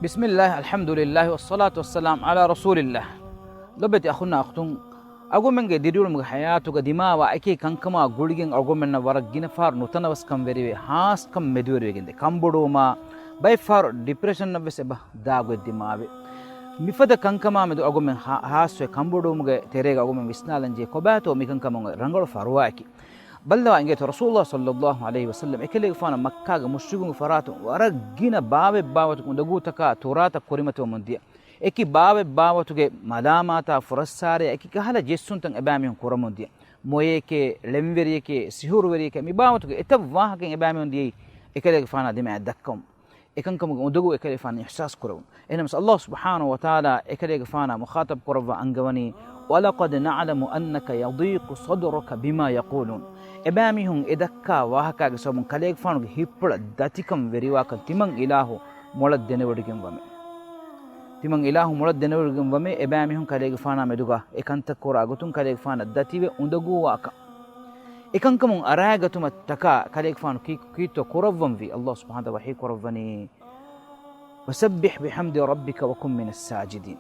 بسم الله الحمد لله والصلاة والسلام على رسول الله. لبتي أخونا أختون أقول من جديرول من حياته قديما وأكيد كان كما قولين أقول من ورق جينا فار نوتنا بس كم بري هاس كم مدوري جندي كم بدو ما باي فار ديبريشن نبسه به داغ الدماغ مفدا كان كما مدو أقول من هاس كم بدو مجا تريج أقول من بسنالنجي كوباتو ميكن كم رنگلو فارواكي بلوا إنجت رسول الله صلى الله عليه وسلم إكلي فانا مكة مشركون فراتو ورجينا باب كندقو تكا توراتا كريمة منديا إكي باب تجي ملاماتا فرسارة إكي كهلا جسون تن إباميهم كرمنديا مويكي لمبريكي سهوروريكي مباب تجي إتبواه كن إباميهم دي إكلي فانا دمع دكم إكنكم مدقو إكلي فانا إحساس كرون إنما الله سبحانه وتعالى إكلي فانا مخاطب كروا أنجواني ولقد نعلم أنك يضيق صدرك بما يقولون إباميهم إدكا واهكا سومن كليك فانو هيبل داتيكم وريواكا تيمن إلهو مولد دنوريكم ومي تيمن إلهو مولد دنوريكم ومي إباميهم كليك فانا مدوغا إكانتا كوراغتون كليك فانا داتيوه اندقو واكا إكانكم أراغتو متكا كليك فانو كيتو كورفن في الله سبحانه وحي كورفني وسبح بحمد ربك وكن من الساجدين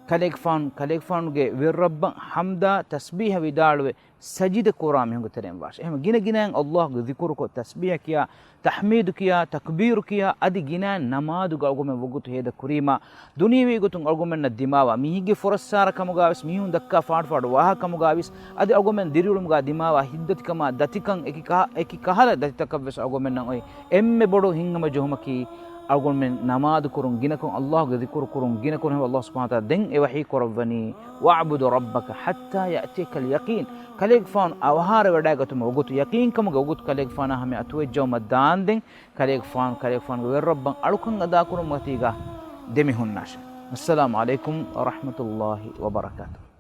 كليك فان جي ويرب حمدا تسبيح ودالو سجد قرام هنگ ترين باش اهم جينا الله ذكر کو تسبيح كيا تحميد كيا تكبير كيا ادي جينا نماز گالگو من وگت هيدا كريما دنيوي گتون گالگو من دماوا ميهگي فرسار كمگاوس ميهون دكا فاٹ واه كمگاوس ادي گالگو من ديرولم گا دماوا هدت كما دتيكن اكي كهلا دتكبس گالگو من اوي ام بڑو هنگم جومكي أقول من نماذج كرون جنكم الله ذكر كرون جنكم هو الله سبحانه وتعالى دين وحي كربني واعبد ربك حتى يأتيك اليقين كليك فان أوهار وداعتهم وقت يقين كم وقت كليك فان هم أتوجه مدان دين كليك فان ورب أركن أدا كرون متيجا دمي هناش. السلام عليكم ورحمة الله وبركاته.